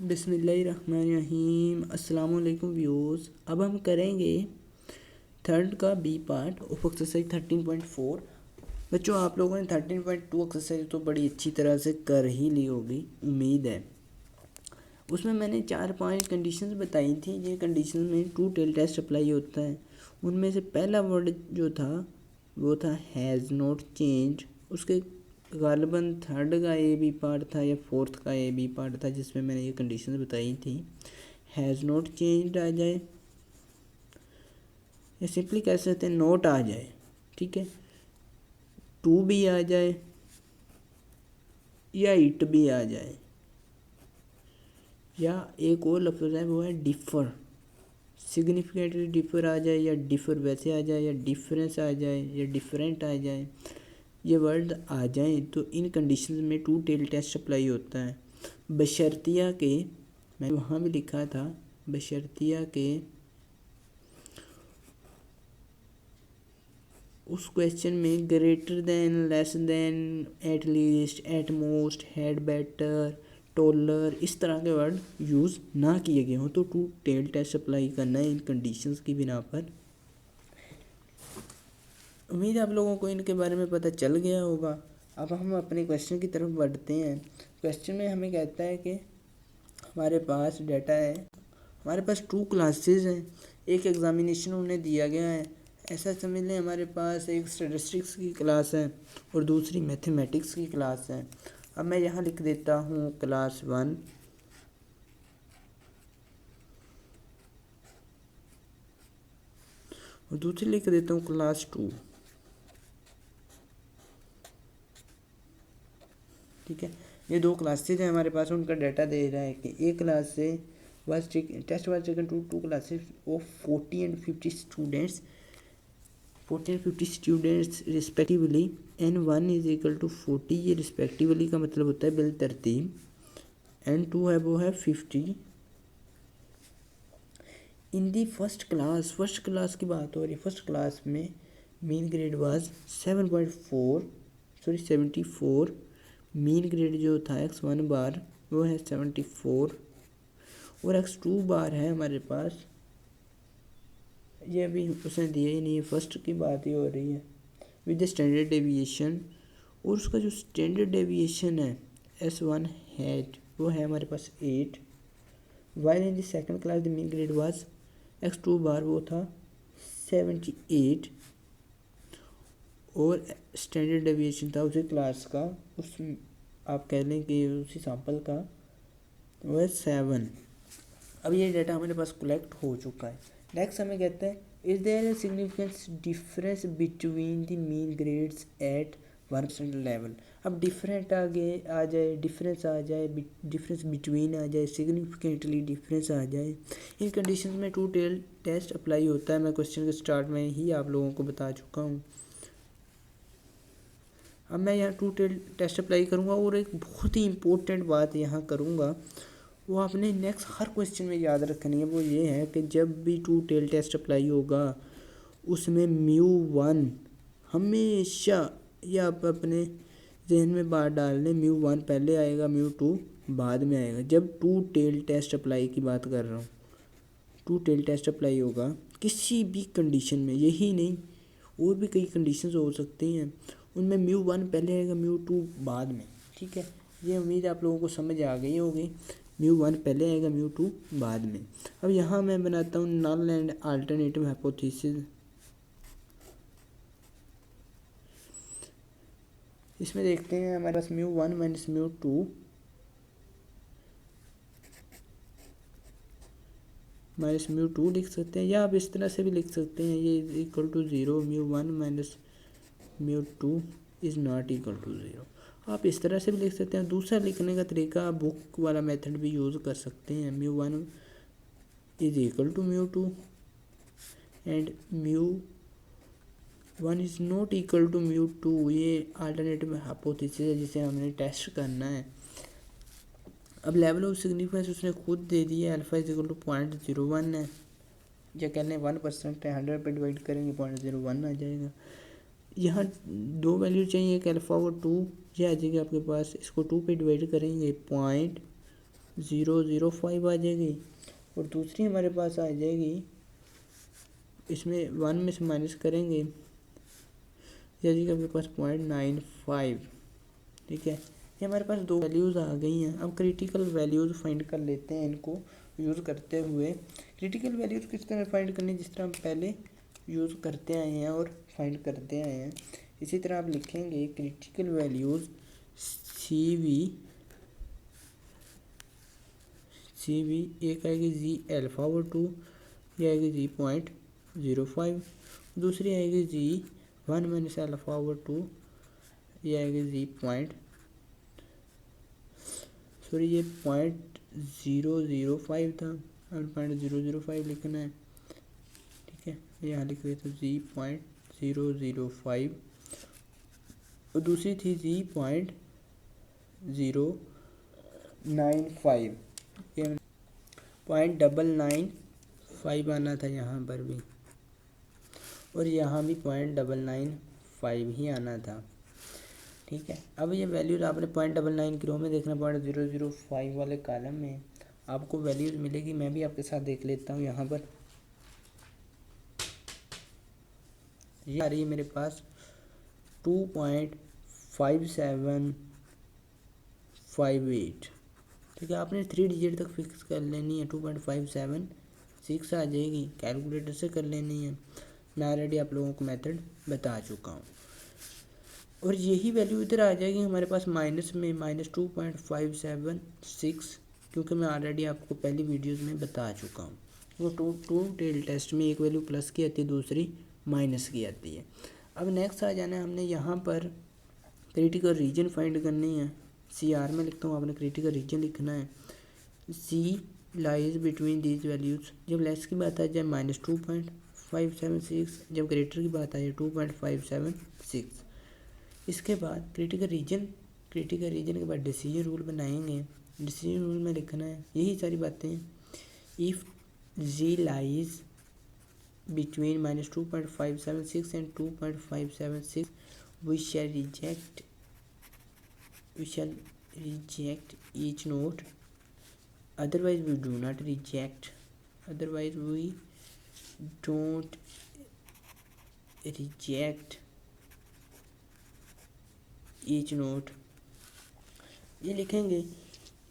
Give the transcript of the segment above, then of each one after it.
बिस्मिल्लाहिर्रहमानिर्रहीम। अस्सलाम वालेकुम व्यूअर्स। अब हम करेंगे थर्ड का बी पार्ट ऑफ एक्सरसाइज 13.4। बच्चों, आप लोगों ने 13.2 एक्सरसाइज तो बड़ी अच्छी तरह से कर ही ली होगी, उम्मीद है। उसमें मैंने 4-5 कंडीशंस बताई थी। ये कंडीशन में टू टेल टेस्ट अप्लाई होता है। उनमें से पहला वर्ड जो था वो था हैज़ नॉट चेंज। उसके गालिबन थर्ड का ए बी पार्ट था या फोर्थ का ए बी पार्ट था जिसमें मैंने ये कंडीशंस बताई थी। हैज़ नॉट चेंज्ड आ जाए या सिंपली कह सकते हैं नोट आ जाए, ठीक है। टू भी आ जाए या इट भी आ जाए, या एक और लफ्ज़ है वो है डिफ़र। सिग्निफिकेंटली डिफ़र आ जाए या डिफ़र वैसे आ जाए या डिफरेंस आ जाए या डिफरेंट आ जाए, ये वर्ड आ जाए तो इन कंडीशंस में टू टेल टेस्ट अप्लाई होता है। बशर्तिया के, मैं वहाँ भी लिखा था, बशर्तिया के उस क्वेश्चन में greater than, less than, at least, at most, had better, taller, इस तरह के वर्ड यूज़ ना किए गए हों तो टू टेल टेस्ट अप्लाई करना है इन कंडीशंस की बिना पर। उम्मीद है आप लोगों को इनके बारे में पता चल गया होगा। अब हम अपने क्वेश्चन की तरफ बढ़ते हैं। क्वेश्चन में हमें कहता है कि हमारे पास डाटा है, हमारे पास 2 क्लासेस हैं। एक एग्ज़ामिनेशन उन्हें दिया गया है, ऐसा समझ लें हमारे पास एक स्टैटिस्टिक्स की क्लास है और दूसरी मैथमेटिक्स की क्लास है। अब मैं यहाँ लिख देता हूँ क्लास 1 और दूसरी लिख देता हूँ क्लास 2, ठीक है। ये 2 क्लासेज हैं हमारे पास, उनका डाटा दे रहा है कि एक क्लास से test was taken two classes of 40 and 50 students, 40 and 50 students respectively, N1 is equal to 40। ये रिस्पेक्टिवली का मतलब होता है बिल तरतीब। N2 है वो है 50। इन दी फर्स्ट क्लास की बात हो रही है। फर्स्ट क्लास में mean grade was 74। Mean grade जो था x1 बार वो है 74 और x2 बार है हमारे पास, ये अभी उसने दिया ही नहीं है, फर्स्ट की बात ही हो रही है, विद द स्टैंडर्ड डेविएशन। और उसका जो स्टैंडर्ड डेविएशन है S1 हैड वो है हमारे पास 8। While in the second class the mean grade was x2 बार वो था 78 और स्टैंडर्ड डेविएशन था उसी क्लास का, उस आप कह लें कि उसी सैंपल का, वो है 7। अब ये डाटा हमारे पास कलेक्ट हो चुका है। नेक्स्ट हमें कहते हैं is there a significance difference between the mean grades at 1% level. अब डिफरेंट आगे आ जाए, डिफरेंस आ जाए, डिफरेंस बिटवीन आ जाए, सिग्निफिकेंटली डिफरेंस आ जाए, इन कंडीशंस में टू टेल टेस्ट अप्लाई होता है। मैं क्वेश्चन के स्टार्ट में ही आप लोगों को बता चुका हूँ। अब मैं यहाँ टू टेल टेस्ट अप्लाई करूँगा और एक बहुत ही इम्पोर्टेंट बात यहाँ करूँगा, वो आपने नेक्स्ट हर क्वेश्चन में याद रखनी है। वो ये है कि जब भी टू टेल टेस्ट अप्लाई होगा उसमें μ1 हमेशा, या आप अपने जहन में बात डाल लें, μ1 पहले आएगा, μ2 बाद में आएगा। जब टू टेल टेस्ट अप्लाई की बात कर रहा हूँ, टू टेल टेस्ट अप्लाई होगा किसी भी कंडीशन में, यही नहीं और भी कई कंडीशंस हो सकती हैं, उनमें μ1 पहले आएगा, μ2 बाद में, ठीक है। ये उम्मीद आप लोगों को समझ आ गई होगी। μ1 पहले आएगा, μ2 बाद में। अब यहाँ मैं बनाता हूँ नल एंड अल्टरनेटिव हाइपोथेसिस। इसमें देखते हैं हमारे पास μ1 माइनस μ2 माइनस μ2 लिख सकते हैं, या आप इस तरह से भी लिख सकते हैं, ये equal to 0, μ1 minus μ2 is not equal to 0। आप इस तरह से भी लिख सकते हैं। दूसरा लिखने का तरीका आप बुक वाला मेथड भी यूज़ कर सकते हैं। μ1 is equal to μ2 and μ1 is not equal to μ2। ये अल्टरनेटिव हाइपोथेसिस है जिसे हमने टेस्ट करना है। अब लेवल ऑफ सिग्निफिकेंस उसने खुद दे दिया है, अल्फा इज इक्वल टू 0.01 है, या कह लें 1% है, 100 पे डिवाइड करेंगे 0.01 आ जाएगा। यहाँ 2 वैल्यू चाहिए, एक अल्फ़ा और 2, ये आ जाएगा आपके पास। इसको 2 पे डिवाइड करेंगे 0.005 आ जाएगी, और दूसरी हमारे पास आ जाएगी, इसमें 1 में से माइनस करेंगे, या जी आपके पास 0.95। ठीक है, ये हमारे पास दो वैल्यूज़ आ गई हैं। अब क्रिटिकल वैल्यूज़ फाइंड कर लेते हैं इनको यूज़ करते हुए। क्रिटिकल वैल्यूज़ किस तरह फाइंड करनी, जिस तरह हम पहले यूज़ करते आए हैं और फाइंड करते आए हैं, इसी तरह आप लिखेंगे क्रिटिकल वैल्यूज़ सी वी एक आएगी जी α/2, ये आएगी जी 0.05, दूसरी आएगी जी 1 - α/2, ये आएगी जी ये 0.005 था, अब 0.005 लिखना है। ठीक है, यहाँ लिख रहे तो जी 0.005, और दूसरी थी जी 0.095, ये 0.995 आना था यहाँ पर भी, और यहाँ भी 0.995 ही आना था। ठीक है, अब ये वैल्यूज आपने 0.99 की रो में देखना, 0.005 वाले कॉलम में आपको वैल्यूज मिलेगी। मैं भी आपके साथ देख लेता हूँ। यहाँ पर ये आ रही है मेरे पास 2.5758। ठीक है, आपने 3 डिजिट तक फिक्स कर लेनी है। 2.576 आ जाएगी, कैलकुलेटर से कर लेनी है। मैं ऑलरेडी आप लोगों को मेथड बता चुका हूँ, और यही वैल्यू इधर आ जाएगी हमारे पास माइनस में, -2.576, क्योंकि मैं ऑलरेडी आपको पहली वीडियोस में बता चुका हूँ। वो टू टेल टेस्ट में एक वैल्यू प्लस की आती है, दूसरी माइनस की आती है। अब नेक्स्ट आ जाना है हमने यहाँ पर क्रिटिकल रीजन फाइंड करनी है। CR में लिखता हूँ, आपने क्रिटिकल रीजन लिखना है। C lies between these values. जब लेस की बात आ जाए -2.576, जब ग्रेटर की बात आए 2.576। इसके बाद क्रिटिकल रीजन के बाद डिसीजन रूल बनाएंगे। डिसीजन रूल में लिखना है यही सारी बातें। If G lies between -2.576 and 2.576, we shall reject each note, otherwise we do not reject, otherwise we don't reject each note, ये लिखेंगे।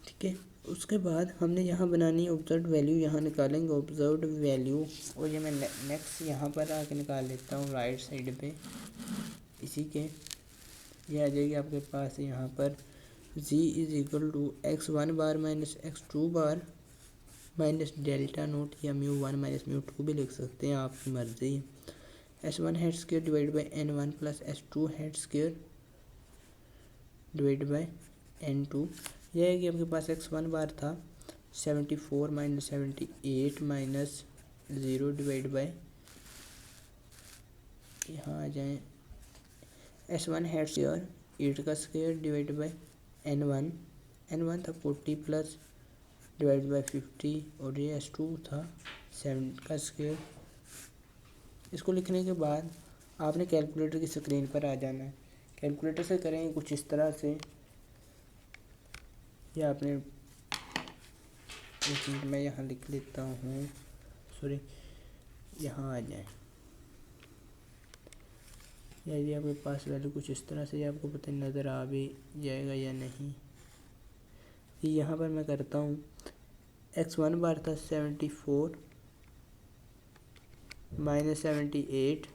ठीक है, उसके बाद हमने यहाँ बनानी है ऑब्जर्व वैल्यू, यहाँ निकालेंगे ऑब्जर्व वैल्यू, और ये मैं नेक्स्ट यहाँ पर आके निकाल लेता हूँ राइट साइड पे इसी के। ये आ जाएगी आपके पास यहाँ पर z = x1 बार माइनस x2 बार माइनस डेल्टा नोट, या μ1 - μ2 भी लिख सकते हैं, आपकी मर्जी है। S1 head square divide by N1 plus S2 head square divide by N2। यह है कि आपके पास x1 बार था 74 - 78 माइनस 0 डिवाइड बाई, यहाँ आ जाए S1 हेड स्क्वायर 8 का स्क्वायर डिवाइड बाई N1 था 40 प्लस डिवाइड बाई 50, और ये S2 था 7 का स्क्वायर। इसको लिखने के बाद आपने कैलकुलेटर की स्क्रीन पर आ जाना है। कैलकुलेटर से करेंगे कुछ इस तरह से, या आपने एक मिनट मैं यहाँ लिख लेता हूँ, सॉरी, यहाँ आ जाए। यदि आपके पास वैल्यू कुछ इस तरह से, आपको पता नज़र आ भी जाएगा या नहीं। यहाँ पर मैं करता हूँ, x1 बार था 74 - 78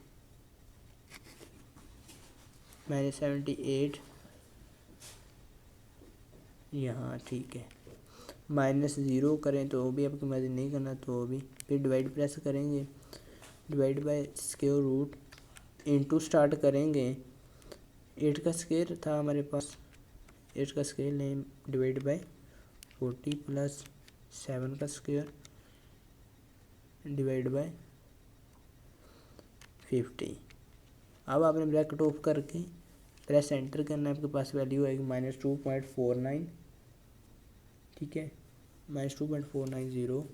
यहाँ, ठीक है। -0 करें तो भी आपकी मर्ज़ी, नहीं करना तो भी। फिर डिवाइड प्रेस करेंगे, divide by square root, into start करेंगे। 8 का स्क्वायर था हमारे पास, 8 का स्क्वायर लें, डिवाइड बाय 40 प्लस 7 का स्क्वायर डिवाइड बाय 50। अब आपने ब्रैकेट ऑफ करके प्रेस एंटर करना है, आपके पास वैल्यू आएगी -2.49। ठीक है, -2.490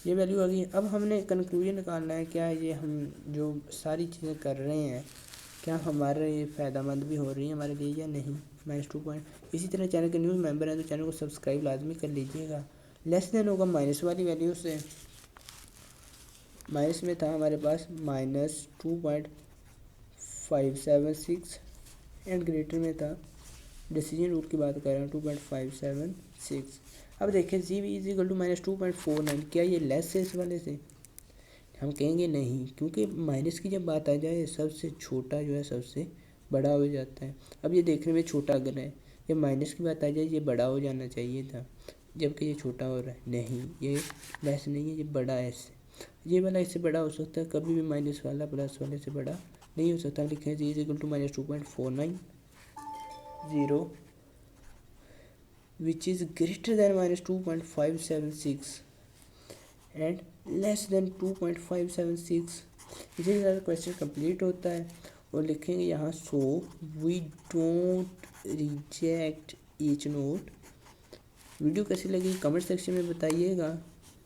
ये वैल्यू आ गई। अब हमने कंक्लूजन निकालना है, क्या ये हम जो सारी चीज़ें कर रहे हैं क्या हमारे फ़ायदेमंद भी हो रही है हमारे लिए या नहीं। -2 इसी तरह चैनल के न्यू मेंबर हैं तो चैनल को सब्सक्राइब लाजमी कर लीजिएगा। लेस देन होगा माइनस वाली वैल्यू से, माइनस में था हमारे पास -2.576 एंड ग्रेटर में था, डिसीजन रूल की बात कर रहे हैं, 2.576। अब देखें जी वी इज इक्वल टू -2.49, क्या ये लेस है इस वाले से? हम कहेंगे नहीं, क्योंकि माइनस की जब बात आ जाए सबसे छोटा जो है सबसे बड़ा हो जाता है। अब ये देखने में छोटा अगर है, जब माइनस की बात आ जाए ये बड़ा हो जाना चाहिए था, जबकि ये छोटा हो रहा है। नहीं, ये लेस नहीं है, ये बड़ा है इससे। ये वाला इससे बड़ा हो सकता है, कभी भी माइनस वाला प्लस वाले से बड़ा नहीं हो सकता। लिखें Z is equal to -2.490 which is greater than -2.576 and less than 2.576। इसी तरह क्वेश्चन कंप्लीट होता है और लिखेंगे यहाँ so we don't reject H naught. Video कैसी लगी कमेंट सेक्शन में बताइएगा।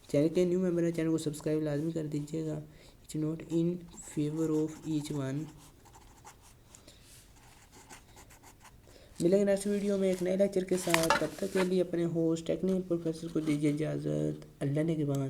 चैनल के न्यू मेंबर है, चैनल को सब्सक्राइब लाजमी कर दीजिएगा। H naught in favour of H one. मिलेंगे नेक्स्ट वीडियो में एक नए लेक्चर के साथ। तब तक के लिए अपने होस्ट टेक्निकल प्रोफेसर को दीजिए इजाज़त। अल्लाह ने के बाद।